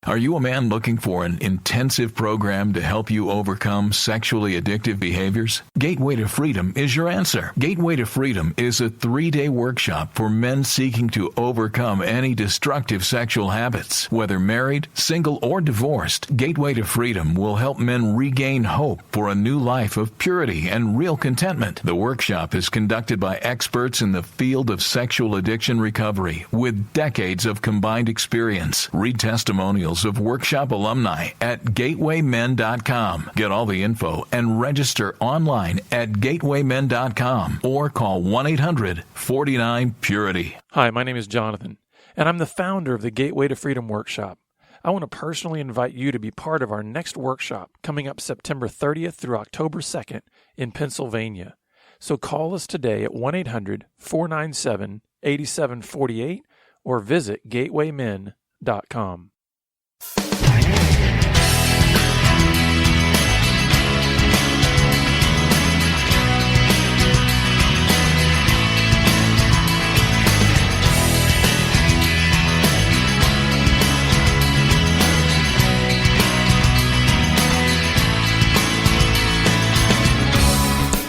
Are you a man looking for an intensive program to help you overcome sexually addictive behaviors? Gateway to Freedom is your answer. Gateway to Freedom is a 3-day workshop for men seeking to overcome any destructive sexual habits. Whether married, single, or divorced, Gateway to Freedom will help men regain hope for a new life of purity and real contentment. The workshop is conducted by experts in the field of sexual addiction recovery with decades of combined experience. Read testimonials of workshop alumni at gatewaymen.com. Get all the info and register online at gatewaymen.com or call 1-800-49-PURITY. Hi, my name is Jonathan, and I'm the founder of the Gateway to Freedom Workshop. I want to personally invite you to be part of our next workshop coming up September 30th through October 2nd in Pennsylvania. So call us today at 1-800-497-8748 or visit gatewaymen.com.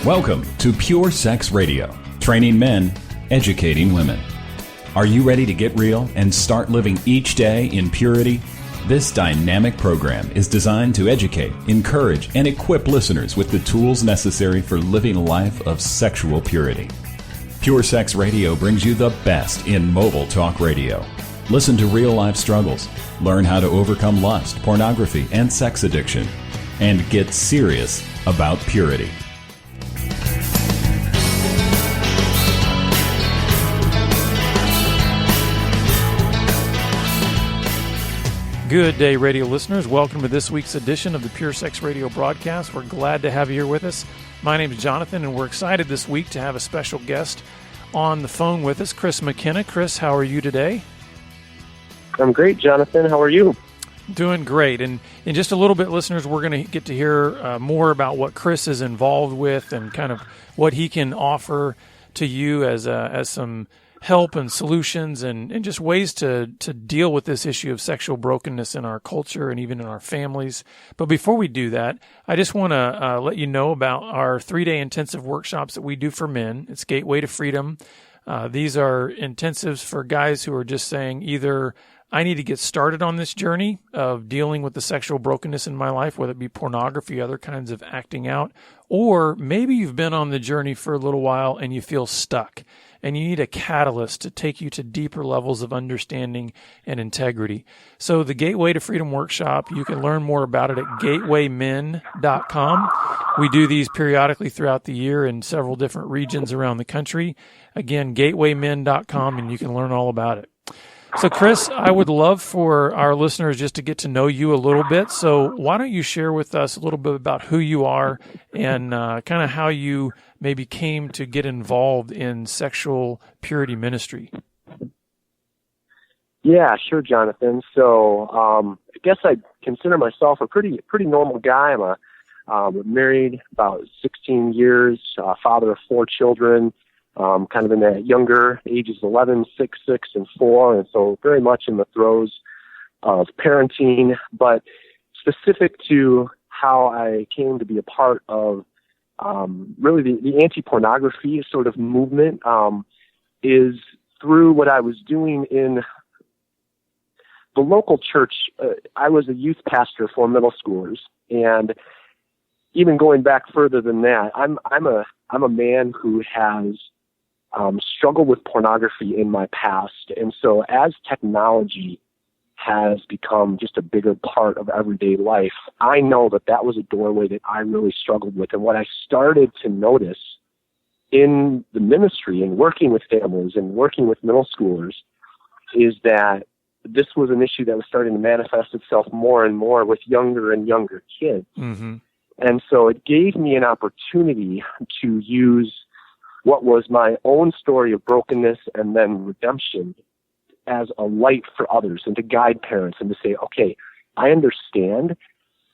Welcome to Pure Sex Radio, training men, educating women. Are you ready to get real and start living each day in purity? This dynamic program is designed to educate, encourage, and equip listeners with the tools necessary for living a life of sexual purity. Pure Sex Radio brings you the best in mobile talk radio. Listen to real-life struggles, learn how to overcome lust, pornography, and sex addiction, and get serious about purity. Good day, radio listeners. Welcome to this week's edition of the Pure Sex Radio broadcast. We're glad to have you here with us. My name is Jonathan, and we're excited this week to have a special guest on the phone with us, Chris McKenna. Chris, how are you today? I'm great, Jonathan. How are you? Doing great. And in just a little bit, listeners, we're going to get to hear more about what Chris is involved with and kind of what he can offer to you as some help and solutions and just ways to deal with this issue of sexual brokenness in our culture and even in our families. But before we do that, I just want to let you know about our 3-day intensive workshops that we do for men. It's Gateway to Freedom. These are intensives for guys who are just saying either I need to get started on this journey of dealing with the sexual brokenness in my life, whether it be pornography, other kinds of acting out, or maybe you've been on the journey for a little while and you feel stuck and you need a catalyst to take you to deeper levels of understanding and integrity. So the Gateway to Freedom Workshop, you can learn more about it at gatewaymen.com. We do these periodically throughout the year in several different regions around the country. Again, gatewaymen.com, and you can learn all about it. So, Chris, I would love for our listeners just to get to know you a little bit. So why don't you share with us a little bit about who you are and kind of how you maybe came to get involved in sexual purity ministry? Yeah, sure, Jonathan. So I guess I consider myself a pretty normal guy. I'm married about 16 years, father of 4 children. Kind of in the younger ages, 11, 6, 6, and 4, and so very much in the throes of parenting. But specific to how I came to be a part of really the anti-pornography sort of movement is through what I was doing in the local church. I was a youth pastor for middle schoolers, and even going back further than that, I'm a man who has struggled with pornography in my past. And so as technology has become just a bigger part of everyday life, I know that was a doorway that I really struggled with. And what I started to notice in the ministry and working with families and working with middle schoolers is that this was an issue that was starting to manifest itself more and more with younger and younger kids. Mm-hmm. And so it gave me an opportunity to use what was my own story of brokenness and then redemption as a light for others and to guide parents and to say, okay, I understand.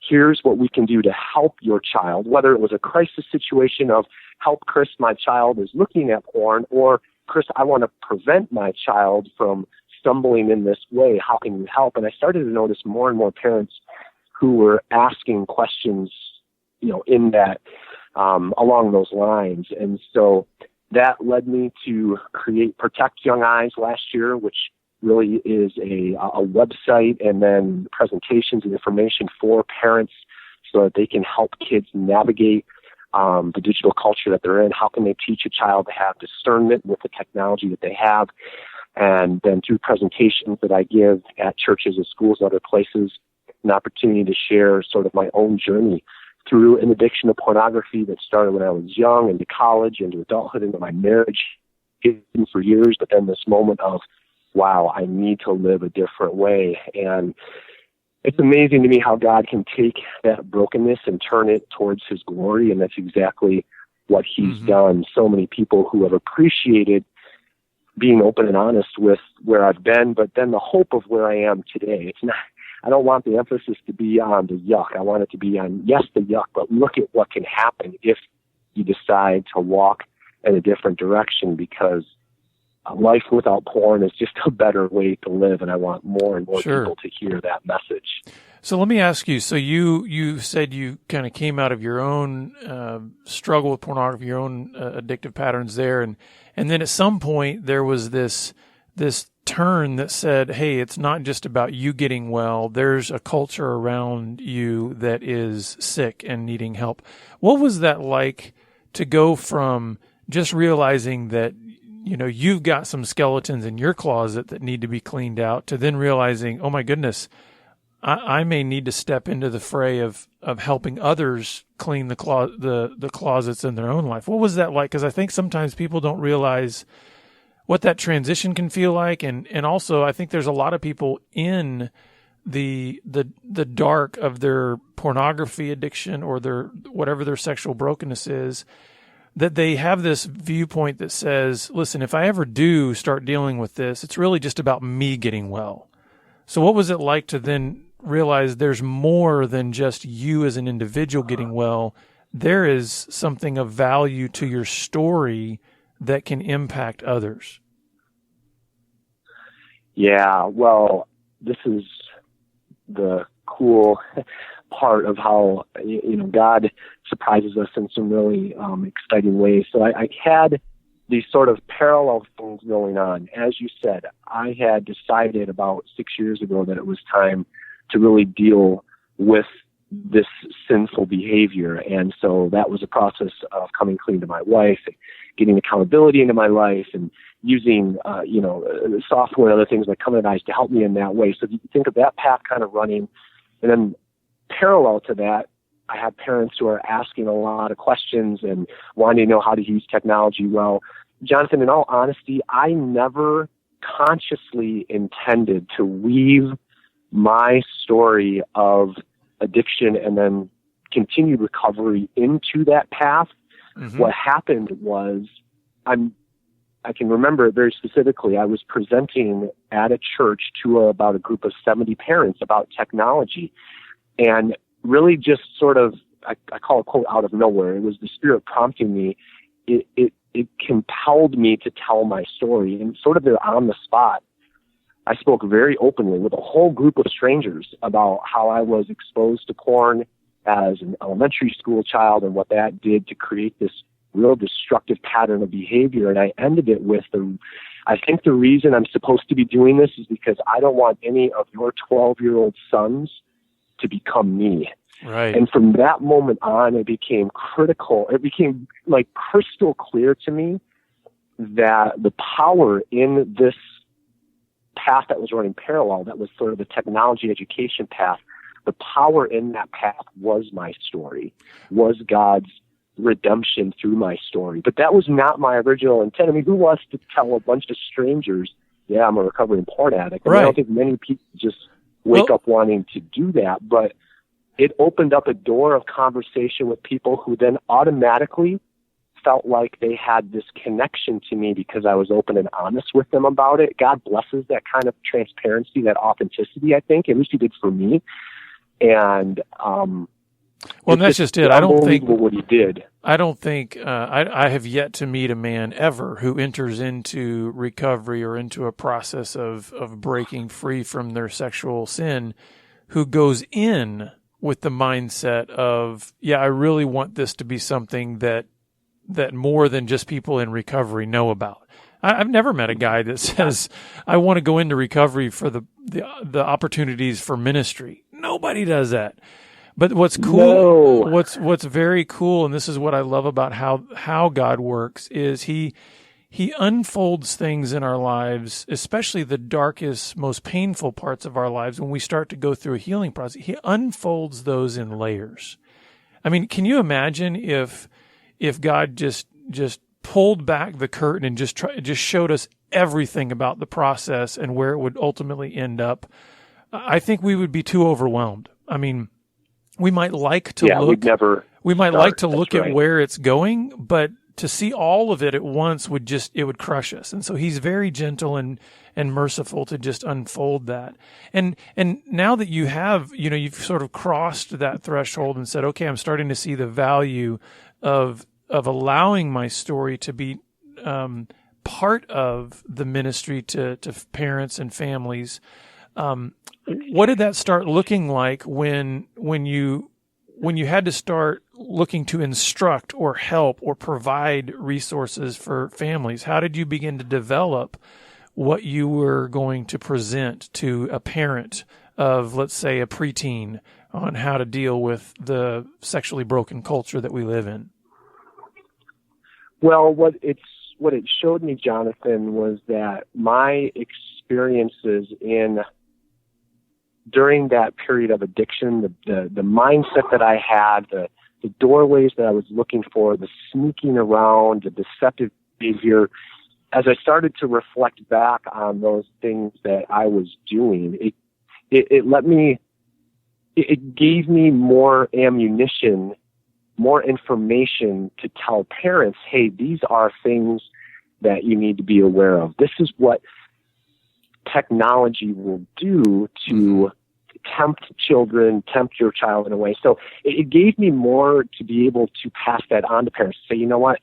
Here's what we can do to help your child, whether it was a crisis situation of help Chris, my child is looking at porn, or Chris, I want to prevent my child from stumbling in this way. How can you help? And I started to notice more and more parents who were asking questions, in that, along those lines. And so that led me to create Protect Young Eyes last year, which really is a website and then presentations and information for parents so that they can help kids navigate the digital culture that they're in. How can they teach a child to have discernment with the technology that they have? And then through presentations that I give at churches and schools and other places, an opportunity to share sort of my own journey through an addiction to pornography that started when I was young, into college, into adulthood, into my marriage, for years, but then this moment of, wow, I need to live a different way. And it's amazing to me how God can take that brokenness and turn it towards his glory, and that's exactly what he's done. So many people who have appreciated being open and honest with where I've been, but then the hope of where I am today. It's not, I don't want the emphasis to be on the yuck. I want it to be on, yes, the yuck, but look at what can happen if you decide to walk in a different direction, because life without porn is just a better way to live, and I want more and more people to hear that message. So let me ask you, so you said you kind of came out of your own struggle with pornography, your own addictive patterns there, and then at some point there was this turn that said, hey, it's not just about you getting well, there's a culture around you that is sick and needing help. What was that like to go from just realizing that, you've got some skeletons in your closet that need to be cleaned out, to then realizing, oh my goodness, I may need to step into the fray of helping others clean the closets in their own life? What was that like? Because I think sometimes people don't realize what that transition can feel like, and also I think there's a lot of people in the dark of their pornography addiction or their whatever their sexual brokenness is, that they have this viewpoint that says, listen, if I ever do start dealing with this, it's really just about me getting well. So what was it like to then realize there's more than just you as an individual getting well? There is something of value to your story that can impact others. Yeah, well, this is the cool part of how, God surprises us in some really exciting ways. So I had these sort of parallel things going on. As you said, I had decided about 6 years ago that it was time to really deal with this sinful behavior. And so that was a process of coming clean to my wife, getting accountability into my life, and using, software and other things like Covenant Eyes to help me in that way. So if you think of that path kind of running, and then parallel to that, I have parents who are asking a lot of questions and wanting to know how to use technology well. Jonathan, in all honesty, I never consciously intended to weave my story of addiction and then continued recovery into that path. What happened was, I can remember it very specifically. I was presenting at a church to about a group of 70 parents about technology, and really just sort of, I call it, quote, out of nowhere. It was the Spirit prompting me. It compelled me to tell my story, and sort of on the spot, I spoke very openly with a whole group of strangers about how I was exposed to porn as an elementary school child and what that did to create this real destructive pattern of behavior. And I ended it with, I think the reason I'm supposed to be doing this is because I don't want any of your 12-year-old sons to become me. Right. And from that moment on, it became critical. It became like crystal clear to me that the power in this path that was running parallel, that was sort of the technology education path, the power in that path was my story, was God's redemption through my story. But that was not my original intent. I mean, who wants to tell a bunch of strangers, yeah, I'm a recovering porn addict? Right. I don't think many people just wake up wanting to do that, but it opened up a door of conversation with people who then automatically felt like they had this connection to me because I was open and honest with them about it. God blesses that kind of transparency, that authenticity, I think. At least he did for me. And Well, and that's just it. I don't think what he did. I don't think I have yet to meet a man ever who enters into recovery or into a process of breaking free from their sexual sin who goes in with the mindset of, yeah, I really want this to be something that more than just people in recovery know about. I've never met a guy that says, I want to go into recovery for the opportunities for ministry. Nobody does that. But what's cool, what's very cool, and this is what I love about how God works, is He unfolds things in our lives, especially the darkest, most painful parts of our lives. When we start to go through a healing process, He unfolds those in layers. I mean, can you imagine if God just pulled back the curtain and just showed us everything about the process and where it would ultimately end up? I think we would be too overwhelmed. I mean, we might like to look at where it's going, but to see all of it at once would crush us. And so He's very gentle and merciful to just unfold that. And now that you have, you've sort of crossed that threshold and said, okay, I'm starting to see the value of allowing my story to be part of the ministry to parents and families. What did that start looking like when you had to start looking to instruct or help or provide resources for families? How did you begin to develop what you were going to present to a parent of, let's say, a preteen on how to deal with the sexually broken culture that we live in? Well, what it showed me, Jonathan, was that my experiences during that period of addiction, the mindset that I had, the doorways that I was looking for, the sneaking around, the deceptive behavior, as I started to reflect back on those things that I was doing, it gave me more ammunition, more information to tell parents, hey, these are things that you need to be aware of. This is what technology will do to tempt children, tempt your child in a way. So it gave me more to be able to pass that on to parents. Say, you know what?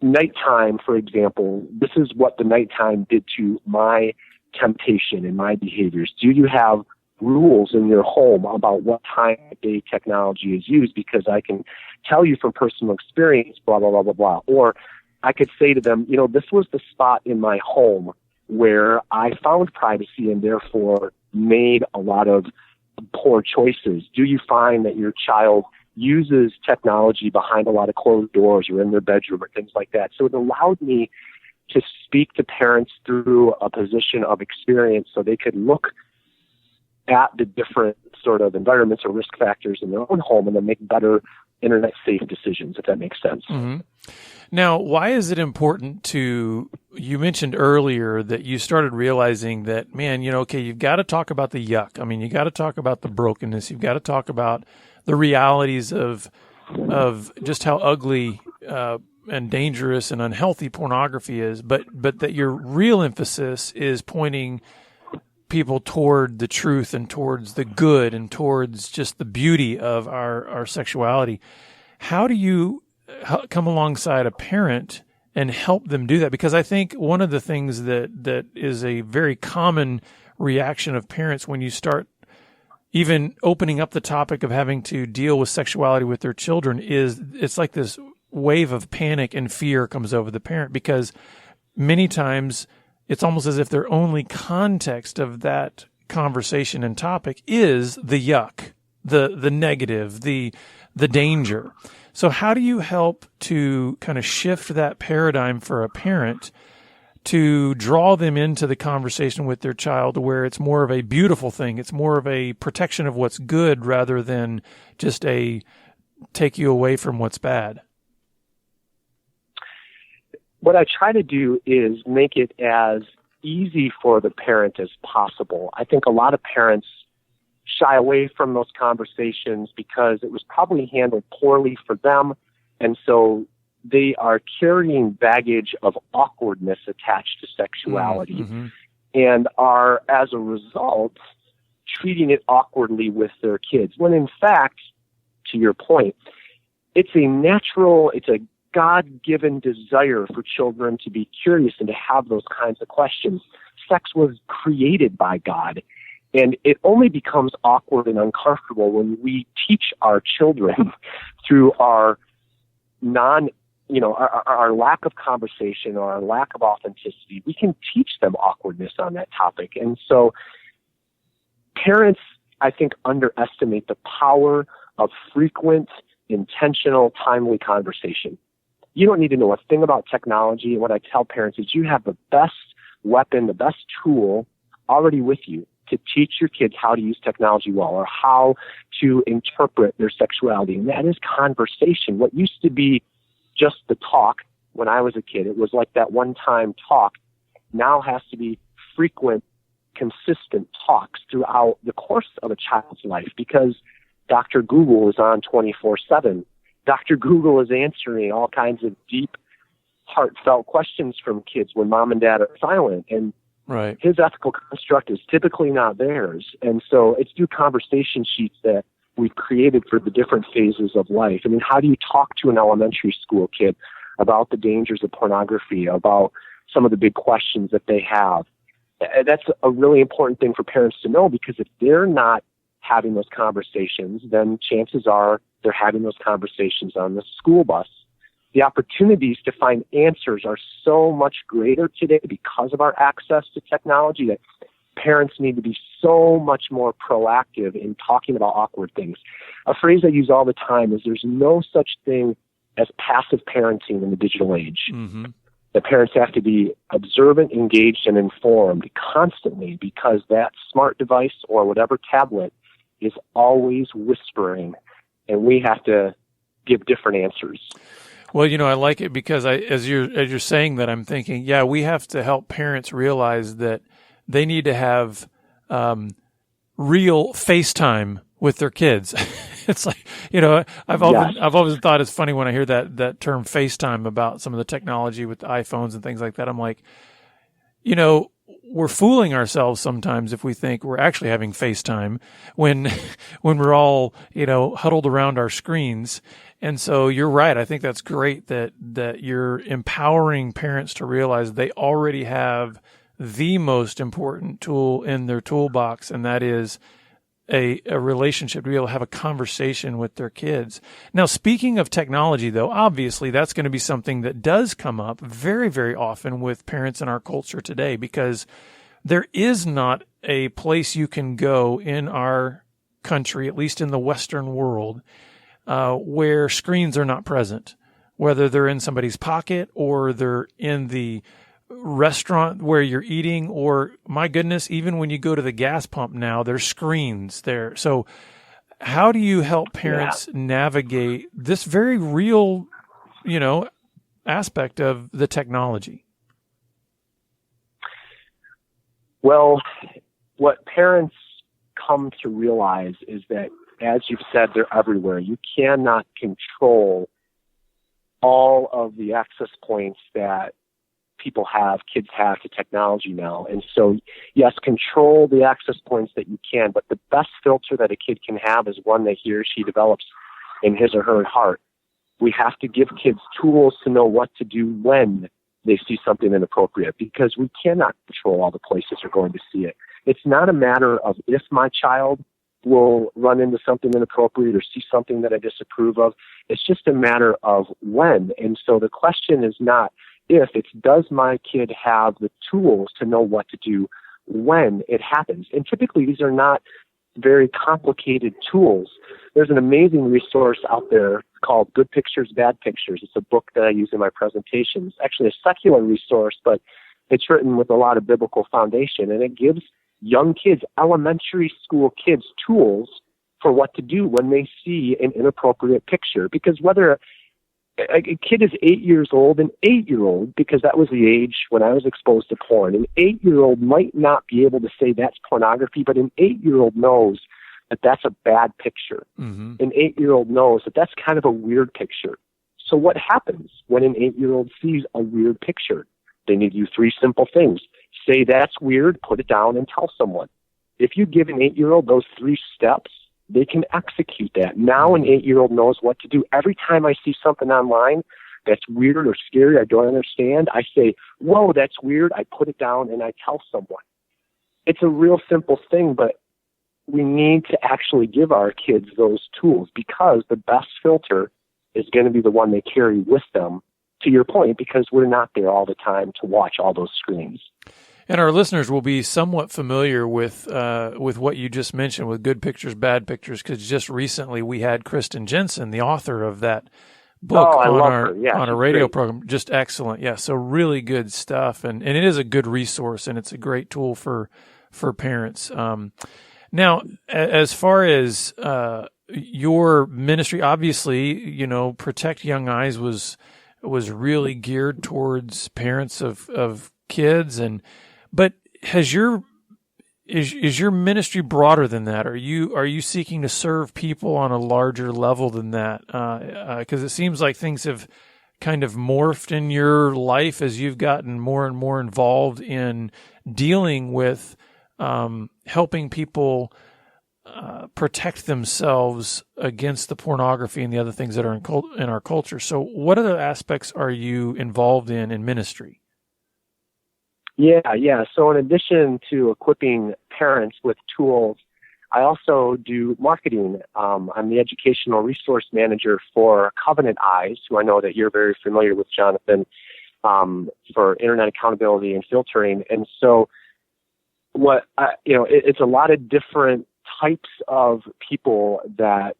Nighttime, for example, this is what the nighttime did to my temptation and my behaviors. Do you have rules in your home about what time of day technology is used? Because I can tell you from personal experience, blah, blah, blah, blah, blah. Or I could say to them, this was the spot in my home where I found privacy and therefore made a lot of poor choices. Do you find that your child uses technology behind a lot of closed doors or in their bedroom or things like that? So it allowed me to speak to parents through a position of experience so they could look at the different sort of environments or risk factors in their own home and then make better internet-safe decisions, if that makes sense. Mm-hmm. Now, why is it important you mentioned earlier that you started realizing that, man, you've got to talk about the yuck. I mean, you got to talk about the brokenness. You've got to talk about the realities of just how ugly and dangerous and unhealthy pornography is, but that your real emphasis is pointing people toward the truth and towards the good and towards just the beauty of our sexuality. How do you come alongside a parent and help them do that? Because I think one of the things that is a very common reaction of parents when you start even opening up the topic of having to deal with sexuality with their children is it's like this wave of panic and fear comes over the parent, because many times it's almost as if their only context of that conversation and topic is the yuck, the negative, the danger. So how do you help to kind of shift that paradigm for a parent to draw them into the conversation with their child where it's more of a beautiful thing, it's more of a protection of what's good rather than just a take you away from what's bad? What I try to do is make it as easy for the parent as possible. I think a lot of parents shy away from those conversations because it was probably handled poorly for them, and so they are carrying baggage of awkwardness attached to sexuality, mm-hmm. and are, as a result, treating it awkwardly with their kids, when in fact, to your point, it's a God-given desire for children to be curious and to have those kinds of questions. Sex was created by God, and it only becomes awkward and uncomfortable when we teach our children through our our lack of conversation or our lack of authenticity. We can teach them awkwardness on that topic. And so parents, I think, underestimate the power of frequent, intentional, timely conversation. You don't need to know a thing about technology. And what I tell parents is you have the best weapon, the best tool already with you to teach your kids how to use technology well or how to interpret their sexuality. And that is conversation. What used to be just the talk when I was a kid, it was like that one-time talk, now has to be frequent, consistent talks throughout the course of a child's life, because Dr. Google is on 24/7. Dr. Google is answering all kinds of deep, heartfelt questions from kids when mom and dad are silent. And right. His ethical construct is typically not theirs. And so it's through conversation sheets that we've created for the different phases of life. I mean, how do you talk to an elementary school kid about the dangers of pornography, about some of the big questions that they have? That's a really important thing for parents to know, because if they're not having those conversations, then chances are they're having those conversations on the school bus. The opportunities to find answers are so much greater today because of our access to technology that parents need to be so much more proactive in talking about awkward things. A phrase I use all the time is there's no such thing as passive parenting in the digital age. Mm-hmm. The parents have to be observant, engaged, and informed constantly, because that smart device or whatever tablet is always whispering, and we have to give different answers. Well, I like it because as you're saying that, I'm thinking, yeah, we have to help parents realize that they need to have real FaceTime with their kids. It's like, I've always thought it's funny when I hear that term FaceTime about some of the technology with the iPhones and things like that. I'm like, we're fooling ourselves sometimes if we think we're actually having FaceTime when we're all, huddled around our screens. And so you're right. I think that's great that you're empowering parents to realize they already have the most important tool in their toolbox, and that is a relationship, to be able to have a conversation with their kids. Now, speaking of technology, though, obviously that's going to be something that does come up very, very often with parents in our culture today, because there is not a place you can go in our country, at least in the Western world, where screens are not present, whether they're in somebody's pocket or they're in the restaurant where you're eating, or my goodness, even when you go to the gas pump now, there's screens there. So how do you help parents navigate this very real, aspect of the technology? Well, what parents come to realize is that, as you've said, they're everywhere. You cannot control all of the access points that kids have to technology now. And so, yes, control the access points that you can, but the best filter that a kid can have is one that he or she develops in his or her heart. We have to give kids tools to know what to do when they see something inappropriate, because we cannot control all the places they're going to see it. It's not a matter of if my child will run into something inappropriate or see something that I disapprove of. It's just a matter of when. And so the question is not if, it's does my kid have the tools to know what to do when it happens? And typically these are not very complicated tools. There's an amazing resource out there called Good Pictures, Bad Pictures. It's a book that I use in my presentations. Actually a secular resource, but it's written with a lot of biblical foundation, and it gives young kids, elementary school kids, tools for what to do when they see an inappropriate picture. Because whether a kid is 8 years old, an 8-year-old, because that was the age when I was exposed to porn, an 8-year-old might not be able to say that's pornography, but an 8-year-old knows that that's a bad picture. Mm-hmm. An 8-year-old knows that that's kind of a weird picture. So what happens when an 8-year-old sees a weird picture? They need to do 3 simple things. Say that's weird, put it down, and tell someone. If you give an 8-year-old those 3 steps, they can execute that. Now an 8-year-old knows what to do. Every time I see something online that's weird or scary, I don't understand, I say, whoa, that's weird. I put it down and I tell someone. It's a real simple thing, but we need to actually give our kids those tools, because the best filter is going to be the one they carry with them, to your point, because we're not there all the time to watch all those screens. And our listeners will be somewhat familiar with what you just mentioned, with good pictures, bad pictures, because just recently we had Kristen Jensen, the author of that book, on a radio program. Just excellent. Yeah, so really good stuff. And it is a good resource, and it's a great tool for parents. Now, as far as your ministry, obviously, Protect Young Eyes was really geared towards parents of kids, but is your ministry broader than that? Are you seeking to serve people on a larger level than that? Because it seems like things have kind of morphed in your life as you've gotten more and more involved in dealing with helping people protect themselves against the pornography and the other things that are in our culture. So what other aspects are you involved in ministry? Yeah. So in addition to equipping parents with tools, I also do marketing. I'm the educational resource manager for Covenant Eyes, who I know that you're very familiar with, Jonathan, for internet accountability and filtering. And so it's a lot of different types of people that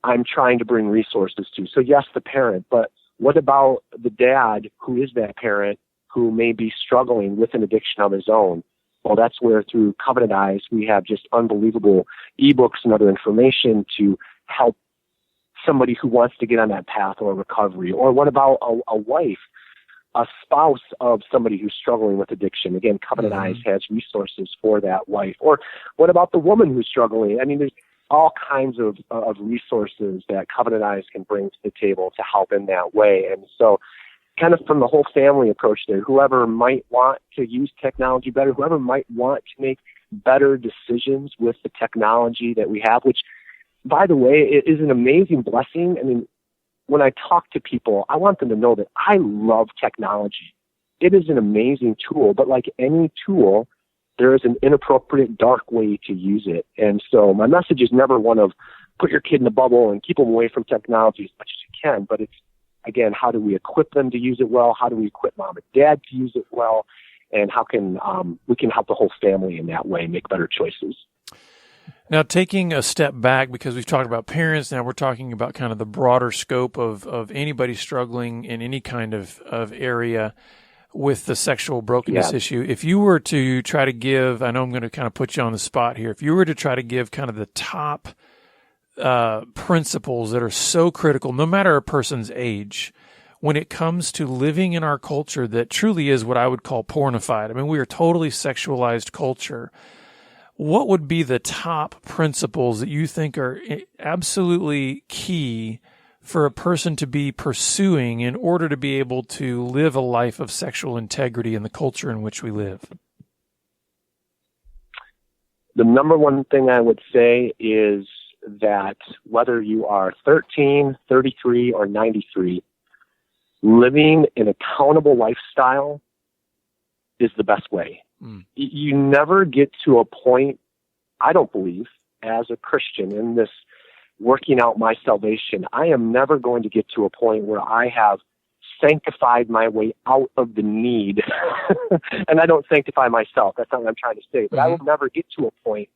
I'm trying to bring resources to. So yes, the parent, but what about the dad who is that parent who may be struggling with an addiction of his own? Well, that's where through Covenant Eyes, we have just unbelievable ebooks and other information to help somebody who wants to get on that path or recovery. Or what about a wife, a spouse of somebody who's struggling with addiction? Again, Covenant Eyes has resources for that wife. Or what about the woman who's struggling? I mean, there's all kinds of resources that Covenant Eyes can bring to the table to help in that way. And so kind of from the whole family approach there, whoever might want to use technology better, whoever might want to make better decisions with the technology that we have, which, by the way, it is an amazing blessing. I mean, when I talk to people, I want them to know that I love technology. It is an amazing tool, but like any tool, there is an inappropriate, dark way to use it. And so my message is never one of put your kid in a bubble and keep them away from technology as much as you can, but it's, again, how do we equip them to use it well? How do we equip mom and dad to use it well? And how can we can help the whole family in that way make better choices? Now, taking a step back, because we've talked about parents, now we're talking about kind of the broader scope of anybody struggling in any kind of area with the sexual brokenness issue. If you were to try to give, I know I'm going to kind of put you on the spot here, if you were to try to give kind of the top principles that are so critical, no matter a person's age, when it comes to living in our culture that truly is what I would call pornified. I mean, we are totally sexualized culture. What would be the top principles that you think are absolutely key for a person to be pursuing in order to be able to live a life of sexual integrity in the culture in which we live? The number one thing I would say is that whether you are 13, 33, or 93, living an accountable lifestyle is the best way. You never get to a point, I don't believe, as a Christian in this working out my salvation, I am never going to get to a point where I have sanctified my way out of the need. And I don't sanctify myself. That's not what I'm trying to say. But I will never get to a point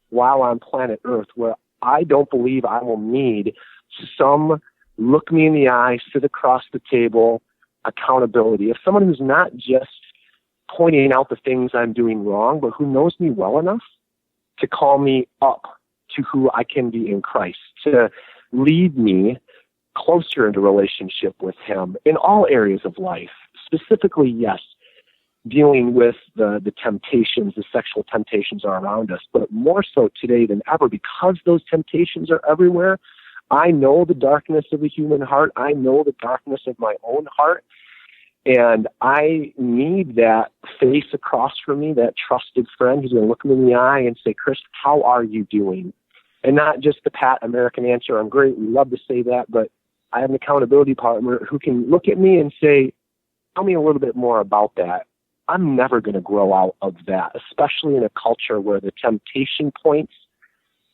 while on planet Earth where I don't believe I will need some look me in the eye, sit across the table accountability. If someone who's not just pointing out the things I'm doing wrong, but who knows me well enough to call me up to who I can be in Christ, to lead me closer into relationship with him in all areas of life. Specifically, yes, dealing with the temptations, the sexual temptations are around us, but more so today than ever because those temptations are everywhere. I know the darkness of the human heart. I know the darkness of my own heart. And I need that face across from me, that trusted friend who's going to look me in the eye and say, Chris, how are you doing? And not just the pat American answer, I'm great, we love to say that, but I have an accountability partner who can look at me and say, tell me a little bit more about that. I'm never going to grow out of that, especially in a culture where the temptation points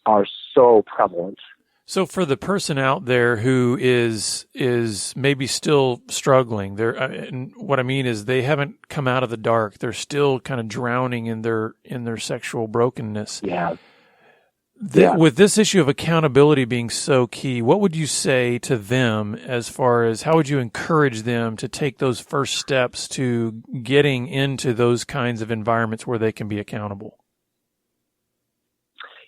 are so prevalent. So for the person out there who is maybe still struggling, and what I mean is they haven't come out of the dark. They're still kind of drowning in their sexual brokenness. Yeah. With this issue of accountability being so key, what would you say to them as far as how would you encourage them to take those first steps to getting into those kinds of environments where they can be accountable?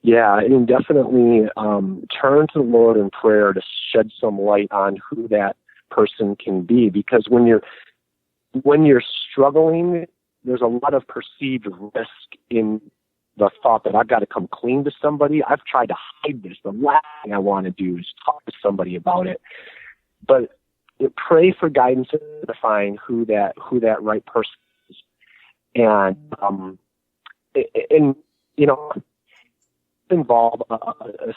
Yeah, I mean, definitely turn to the Lord in prayer to shed some light on who that person can be. Because when you're struggling, there's a lot of perceived risk in the thought that I've got to come clean to somebody. I've tried to hide this. The last thing I want to do is talk to somebody about it. But pray for guidance to define who that right person is. And involve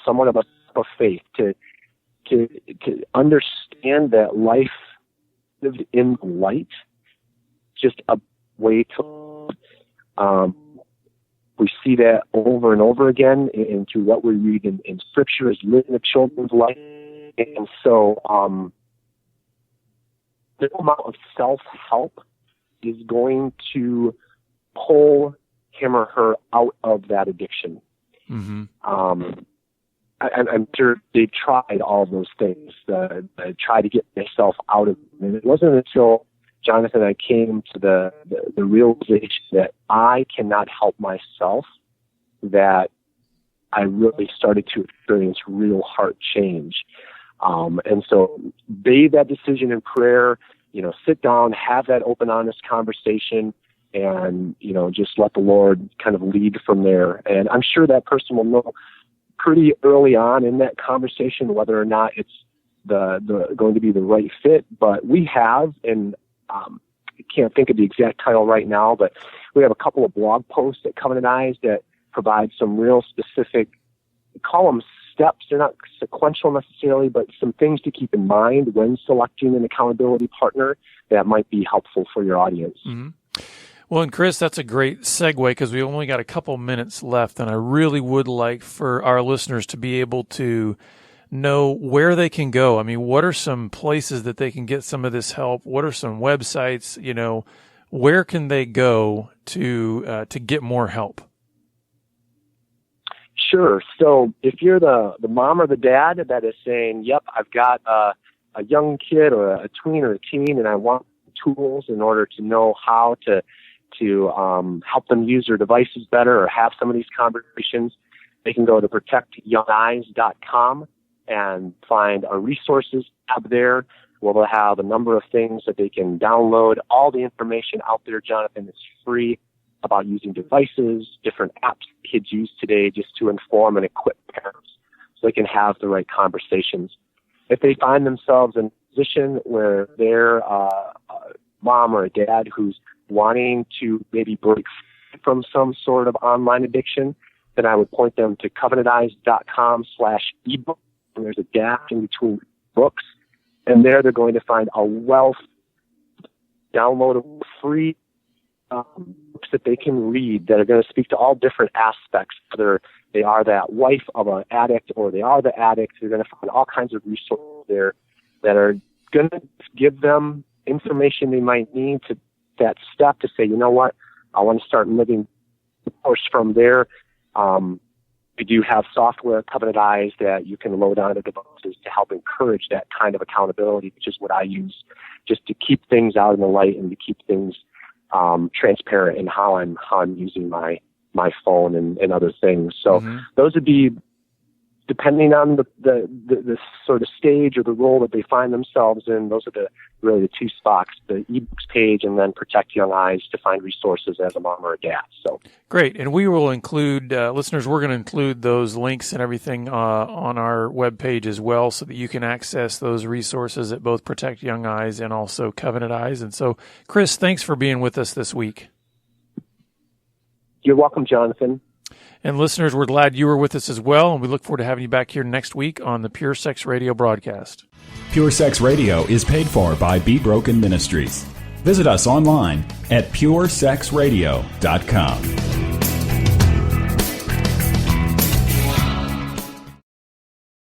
somewhat of a faith to understand that life lived in light, just a way to. We see that over and over again and through what we read in Scripture is living a children's life. And so the amount of self-help is going to pull him or her out of that addiction. Mm-hmm. I'm sure they tried all of those things, try to get myself out of it. And it wasn't until Jonathan and I came to the realization that I cannot help myself that I really started to experience real heart change. And so bathe that decision in prayer, sit down, have that open, honest conversation, and, just let the Lord kind of lead from there. And I'm sure that person will know pretty early on in that conversation whether or not it's going to be the right fit. But we have, and I can't think of the exact title right now, but we have a couple of blog posts at Covenant Eyes that provide some real specific, call them steps. They're not sequential necessarily, but some things to keep in mind when selecting an accountability partner that might be helpful for your audience. Mm-hmm. Well, and Chris, that's a great segue because we only got a couple minutes left, and I really would like for our listeners to be able to know where they can go. I mean, what are some places that they can get some of this help? What are some websites? Where can they go to get more help? Sure. So if you're the mom or the dad that is saying, yep, I've got a young kid or a tween or a teen, and I want tools in order to know how to help them use their devices better or have some of these conversations, they can go to protectyoungeyes.com and find a resources tab there where they'll have a number of things that they can download. All the information out there, Jonathan, is free about using devices, different apps kids use today just to inform and equip parents so they can have the right conversations. If they find themselves in a position where they're a mom or a dad who's wanting to maybe break from some sort of online addiction, then I would point them to covenanteyes.com/ebook. And there's a dash in between books. And there they're going to find a wealth downloadable free books that they can read that are going to speak to all different aspects, whether they are that wife of an addict or they are the addict. They're going to find all kinds of resources there that are going to give them information they might need to that step to say, you know what, I want to start living. Of course, from there, we do have software at Covenant Eyes that you can load onto devices to help encourage that kind of accountability, which is what I use just to keep things out in the light and to keep things transparent in how I'm using my phone and other things. So those would be, depending on the sort of stage or the role that they find themselves in, those are really the two spots, the ebooks page and then Protect Young Eyes to find resources as a mom or a dad. So great. And we will include, listeners, we're going to include those links and everything on our webpage as well so that you can access those resources at both Protect Young Eyes and also Covenant Eyes. And so, Chris, thanks for being with us this week. You're welcome, Jonathan. And listeners, we're glad you were with us as well, and we look forward to having you back here next week on the Pure Sex Radio broadcast. Pure Sex Radio is paid for by Be Broken Ministries. Visit us online at puresexradio.com.